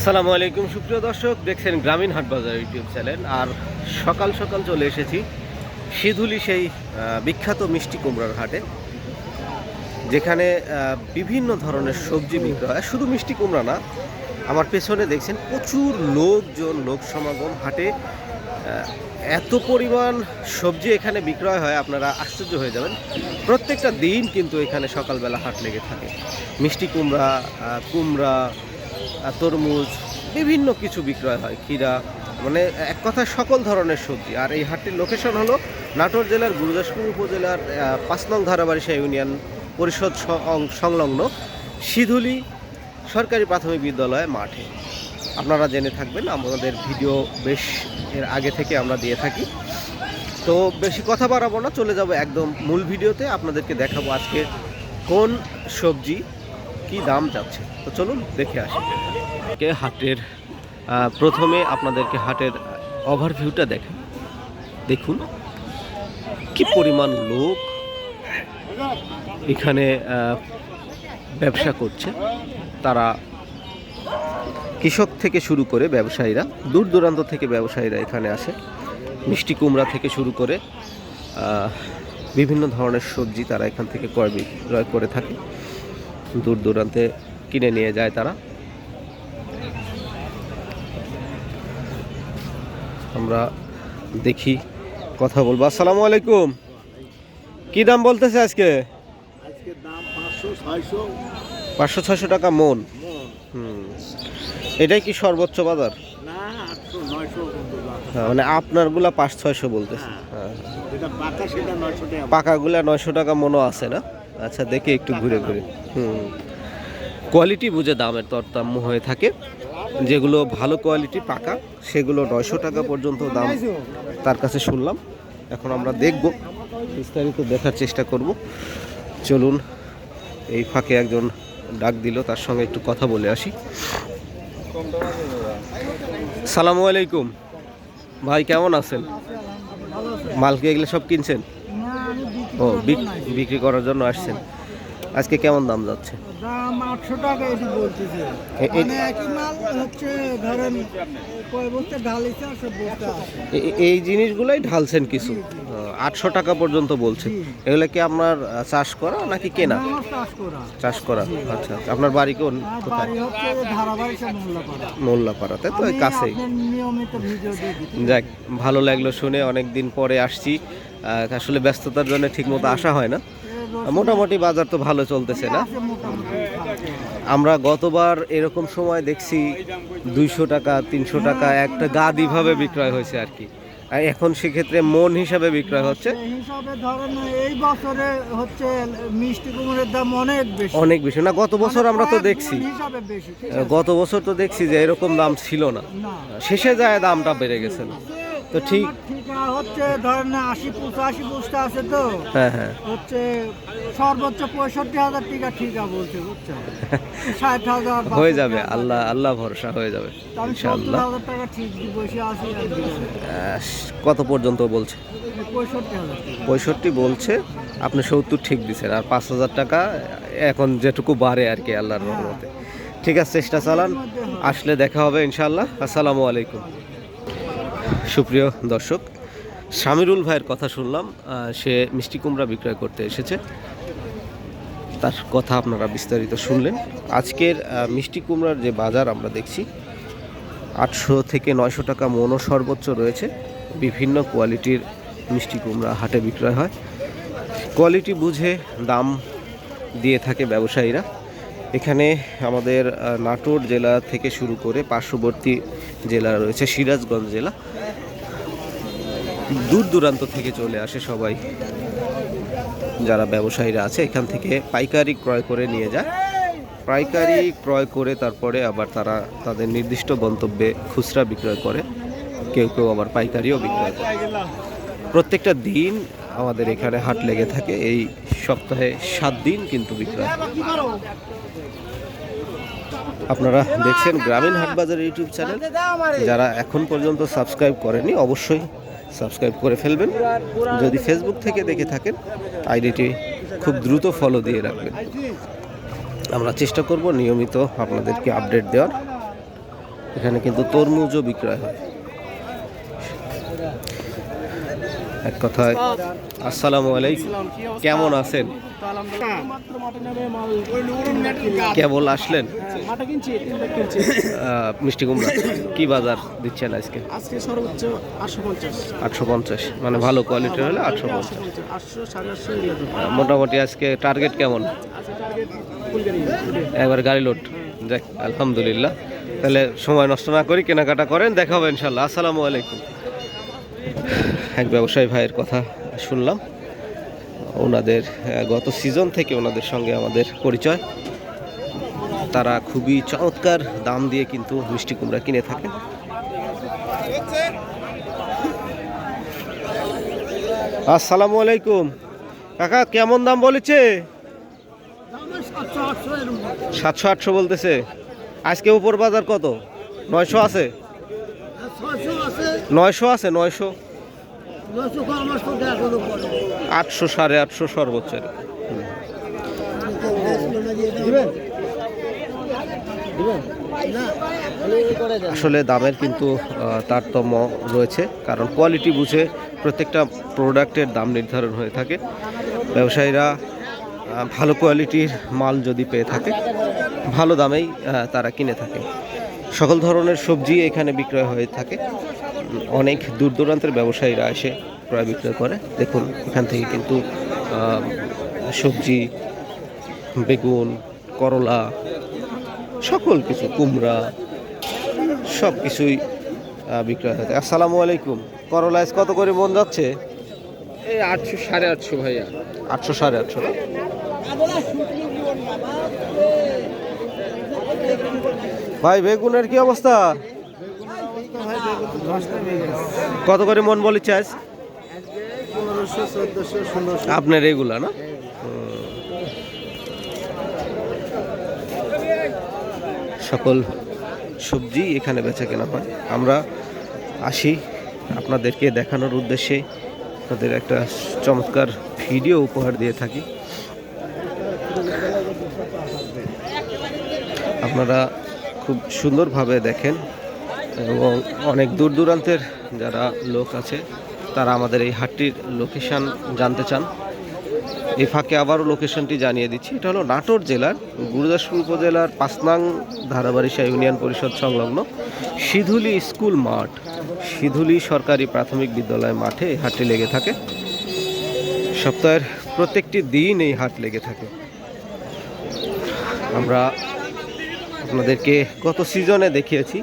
আসসালামু আলাইকুম সুপ্রিয় দর্শক, দেখছেন গ্রামীণ হাট বাজার ইউটিউব চ্যানেল। আর সকাল সকাল চলে এসেছি সিধুলি সেই বিখ্যাত মিষ্টি কুমড়ার হাটে, যেখানে বিভিন্ন ধরনের সবজি বিক্রি হয়। শুধু মিষ্টি কুমড়া না, আমার পেছনে দেখছেন প্রচুর লোক সমাগম হাটে। এত পরিমাণ সবজি এখানে বিক্রয় হয়, আপনারা আশ্চর্য হয়ে যাবেন। প্রত্যেকটা দিন কিন্তু এখানে সকালবেলা হাট লেগে থাকে। মিষ্টি কুমড়া, কুমড়া, তরমুজ, বিভিন্ন কিছু বিক্রয় হয়, ক্ষীরা, মানে এক কথায় সকল ধরনের সবজি। আর এই হাটটির লোকেশন হলো নাটোর জেলার গুরুদাসপুর উপজেলার ৫ নং ধারাবাড়িশা ইউনিয়ন পরিষদ সংলগ্ন সিধুলি সরকারি প্রাথমিক বিদ্যালয় মাঠে। আপনারা জেনে থাকবেন, আমাদের ভিডিও বেশ এর আগে থেকে আমরা দিয়ে থাকি। তো বেশি কথা বাড়াবো না, চলে যাব একদম মূল ভিডিওতে। আপনাদেরকে দেখাবো আজকে কোন সবজি কি দাম যাচ্ছে। তো চলুন দেখে আসি। হাটের প্রথমে আপনাদেরকে হাটের ওভারভিউটা দেখুন কি পরিমাণ লোক এখানে ব্যবসা করছে। তারা কৃষক থেকে শুরু করে ব্যবসায়ীরা, দূর দূরান্ত থেকে ব্যবসায়ীরা এখানে আসে। মিষ্টি কুমড়া থেকে শুরু করে বিভিন্ন ধরনের সবজি তারা এখান থেকে ক্রয় করে থাকে, দূর দূরান্তে কিনে নিয়ে যায় তারা। আমরা দেখি, কথা বলবো। আসসালামু আলাইকুম, কি দাম বলতেছে আজকে? দাম 500-600 টাকা মন। এটাই কি সর্বোচ্চ বাজার? মানে আপনারগুলা 500-600 বলতেছে। পাকাগুলা 900 টাকা মনও আছে না? আচ্ছা, দেখি একটু ঘুরে ঘুরে। কোয়ালিটি বুঝে দামের তারতম্য হয়ে থাকে। যেগুলো ভালো কোয়ালিটি পাকা, সেগুলো 900 টাকা পর্যন্ত দাম তার কাছে শুনলাম। এখন আমরা দেখব, বিস্তারিত দেখার চেষ্টা করব। চলুন, এই ফাঁকে একজন ডাক দিল, তার সঙ্গে একটু কথা বলে আসি। সালামু আলাইকুম ভাই, কেমন আছেন? মালকে এগুলো সব কিনছেন? ও, বিক্রি করার জন্য আসছেন। আজকে কেমন দাম যাচ্ছে? দাম 800 টাকা এটি বলতেছে। মানে একই মাল হচ্ছে, ধরেন কয় বস্তা ঢালিছে আর সব বস্তা আছে। এই জিনিসগুলাই ঢালছেন কিছু। 800 টাকা পর্যন্ত বলছে। এগুলো কি আপনার চাষ করা নাকি কেনা? চাষ করা। আচ্ছা, আপনার বাড়ি কোন? বাড়ি হচ্ছে ধারাবাড়িশা মোল্লাপাড়া। মোল্লাপাড়াতে, তো এই কাছেই। নিয়মিত ভিডিও দেখি। যাক, ভালো লাগলো শুনে, অনেক দিন পরে আসছি। আসলে ব্যস্ততার জন্য ঠিকমতো আসা হয় না। মোটামুটি বাজার তো ভালো চলতেছে না? আমরা গতবার এরকম সময় দেখছি 200 টাকা 300 টাকা একটা গাদি ভাবে বিক্রয় হয়েছে আর কি। এখন সেক্ষেত্রে মন হিসাবে বিক্রয় হচ্ছে। এই বছরে হচ্ছে মিষ্টি কুমড়ের দাম অনেক বেশি না? গত বছর আমরা তো দেখছি, গত বছর তো দেখছি যে এরকম দাম ছিল না, শেষে যায় দামটা বেড়ে গেছে। তো ঠিক হচ্ছে, ধরেন 80-85 বস্তা আছে, তো হ্যাঁ হচ্ছে সর্বোচ্চ 65,000 টাকা ঠিকা বলছে, বুঝছেন? 60,000 হয়ে যাবে, আল্লাহ ভরসা হয়ে যাবে ইনশাআল্লাহ। 70,000 টাকা ঠিক বসে আছে। কত পর্যন্ত বলছে? 65,000 বলছে। আপনি 70 ঠিক দিচ্ছেন, আর 5,000 টাকা এখন যেটুকু বাড়ে আর কি, আল্লাহর রহমতে। ঠিক আছে, চেষ্টা চালান, আসলে দেখা হবে ইনশাআল্লাহ। আসসালামু আলাইকুম। সুপ্রিয় দর্শক, শামিরুল ভাইয়ের কথা শুনলাম, সে মিষ্টি কুমড়া বিক্রয় করতে এসেছে। তার কথা আপনারা বিস্তারিত শুনলেন। আজকের মিষ্টি কুমড়ার যে বাজার আমরা দেখছি, 800 থেকে 900 টাকা মনও সর্বোচ্চ রয়েছে। বিভিন্ন কোয়ালিটির মিষ্টি কুমড়া হাটে বিক্রয় হয়। কোয়ালিটি বুঝে দাম দিয়ে থাকে ব্যবসায়ীরা। এখানে আমাদের নাটোর জেলা থেকে শুরু করে পার্শ্ববর্তী জেলা রয়েছে সিরাজগঞ্জ জেলা, দূর দূরান্ত থেকে চলে আসে সবাই। যারা ব্যবসায়ীরা আছে এখান থেকে পাইকারি ক্রয় করে নিয়ে যায়। পাইকারি ক্রয় করে তারপরে আবার তারা তাদের নির্দিষ্ট গন্তব্যে খুচরা বিক্রয় করে, কেউ কেউ আবার পাইকারিও বিক্রয় করে। প্রত্যেকটা দিন আমাদের এখানে হাট লেগে থাকে। এই সপ্তাহে 7 দিন কিন্তু বিক্রয়। আপনারা দেখছেন গ্রামীণ হাট বাজার ইউটিউব চ্যানেল। যারা এখন পর্যন্ত সাবস্ক্রাইব করেনি, অবশ্যই সাবস্ক্রাইব করে ফেলবেন। যদি ফেসবুক থেকে দেখে থাকেন, আইডিটি খুব দ্রুত ফলো দিয়ে রাখবেন। আমরা চেষ্টা করব নিয়মিত আপনাদেরকে আপডেট দেওয়ার। এখানে কিন্তু তরমুজও বিক্রয় হয়। এক কথায় আসসালামু আলাইকুম, কেমন আছেন? কেবল আসলেন? মিষ্টি কুমড়া কি বাজার দিচ্ছেন আজকে? আজকে সর্বোচ্চ 850, 850, মানে ভালো কোয়ালিটির হলে 850। 800, 850 মোটামুটি আজকে টার্গেট কেমন? একবার গাড়ি লোড। যাক, আলহামদুলিল্লাহ। তাহলে সময় নষ্ট না করি কেনাকাটা করেন, দেখা হবে ইনশাল্লাহ। আসসালামু আলাইকুম। এক ব্যবসায়ী ভাইয়ের কথা শুনলাম, ওনাদের গত সিজন থেকে ওনাদের সঙ্গে আমাদের পরিচয়। তারা খুবই চমৎকার দাম দিয়ে কিন্তু মিষ্টি কুমড়া কিনে থাকেন। আসসালামু আলাইকুম কাকা, কেমন দাম বলেছে? 700-800 বলতেছে। আজকে উপর বাজার কত? 900 আছে? 900 আছে? 900, 800, 850 সর্বোচ্চ। আসলে দামের কিন্তু তারতম্য রয়েছে, কারণ কোয়ালিটি বুঝে প্রত্যেকটা প্রোডাক্টের দাম নির্ধারণ হয়ে থাকে। ব্যবসায়ীরা ভালো কোয়ালিটির মাল যদি পেয়ে থাকে, ভালো দামেই তারা কিনে থাকে। সকল ধরনের সবজি এখানে বিক্রয় হয়ে থাকে। অনেক দূর দূরান্তের ব্যবসায়ীরা এসে ক্রয় বিক্রয় করে। দেখুন, এখান থেকে কিন্তু সবজি, বেগুন, করলা, সকল কিছু, কুমড়া, সব কিছুই বিক্রয় হয়ে থাকে। আসসালামু আলাইকুম। করলা আজ কত করে মন যাচ্ছে? এই 800, 850 ভাইয়া। 800, 850 না? ভাই বেগুনের কি অবস্থা? কত করে মন বলেছে আজ? 1500, 1400, 1600। আপনার এগুলা না? সকল সবজি এখানে বেচা কেনা হয়। আমরা আসি আপনাদেরকে দেখানোর উদ্দেশ্যে, আপনাদের একটা চমৎকার ভিডিও উপহার দিয়ে থাকি। আপনারা খুব সুন্দরভাবে দেখেন, এবং অনেক দূর দূরান্তের যারা লোক আছে তারা আমাদের এই হাটটির লোকেশান জানতে চান। এই ফাঁকে আবারও লোকেশনটি জানিয়ে দিচ্ছি। এটা হলো নাটোর জেলার গুরুদাসপুর উপজেলার 5 নং ধারাবাড়িশা ইউনিয়ন পরিষদ সংলগ্ন সিধুলি স্কুল মাঠ, সিধুলি সরকারি প্রাথমিক বিদ্যালয় মাঠে এই হাটটি লেগে থাকে। সপ্তাহের প্রত্যেকটি দিন এই হাট লেগে থাকে। আমরা আপনাদেরকে গত সিজনে দেখিয়েছি।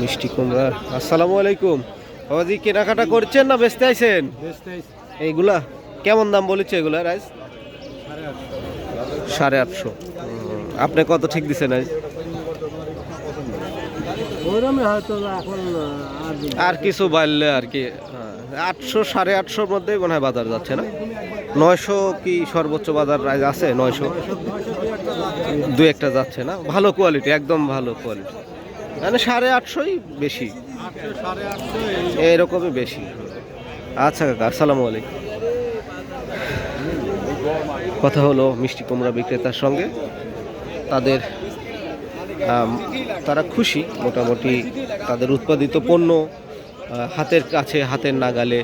মিষ্টি কুমড়া। আসসালামু আলাইকুম বাবাজি, কেনাকাটা করছেন না বেচতে আইছেন? এইগুলা কেমন দাম বলেছে এগুলা রাইস? 850। আপনি কত ঠিক দিচ্ছেন আজ? আর কিছু বাড়লে আর কি 800, 850 মধ্যেই মনে হয় বাজার যাচ্ছে না? 900 কি সর্বোচ্চ বাজার রাইজ আছে? 900 দু একটা যাচ্ছে না? ভালো কোয়ালিটি, একদম ভালো কোয়ালিটি, মানে 850ই বেশি, এরকমই বেশি। আচ্ছা কাকা, আসসালামু আলাইকুম। কথা হলো মিষ্টি কুমড়া বিক্রেতার সঙ্গে। তারা খুশি, মোটামুটি তাদের উৎপাদিত পণ্য হাতের কাছে, হাতের নাগালে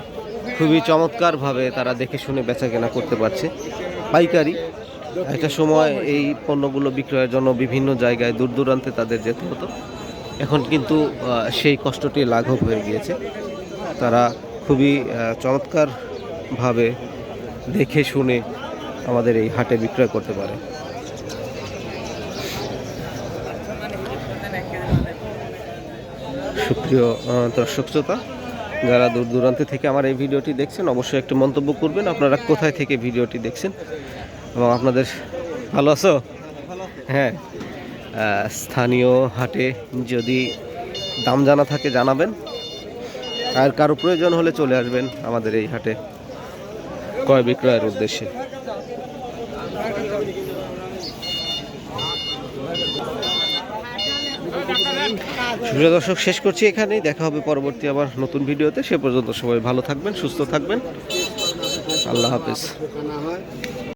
খুবই চমৎকারভাবে তারা দেখে শুনে বেচা কেনা করতে পারছে। পাইকারি একটা সময় এই পণ্যগুলো বিক্রয়ের জন্য বিভিন্ন জায়গায় দূর দূরান্তে তাদের যেতে হতো, এখন কিন্তু সেই কষ্টটি লাঘব হয়ে গিয়েছে। তারা খুবই চমৎকারভাবে দেখে শুনে আমাদের এই হাটে বিক্রয় করতে পারে। সুপ্রিয় দর্শক শ্রোতা, যারা দূর দূরান্ত থেকে আমার এই ভিডিওটি দেখছেন, অবশ্যই একটু মন্তব্য করবেন আপনারা কোথায় থেকে ভিডিওটি দেখছেন, এবং আপনাদের ভালো আছো? হ্যাঁ, স্থানীয় হাটে যদি দাম জানা থাকে জানাবেন, আর কারো প্রয়োজন হলে চলে আসবেন আমাদের এই হাটে ক্রয় বিক্রয়ের উদ্দেশ্যে। প্রিয় দর্শক, শেষ করছি এখানেই। দেখা হবে পরবর্তী আবার নতুন ভিডিওতে। সে পর্যন্ত সবাই ভালো থাকবেন, সুস্থ থাকবেন। আল্লাহ হাফেজ।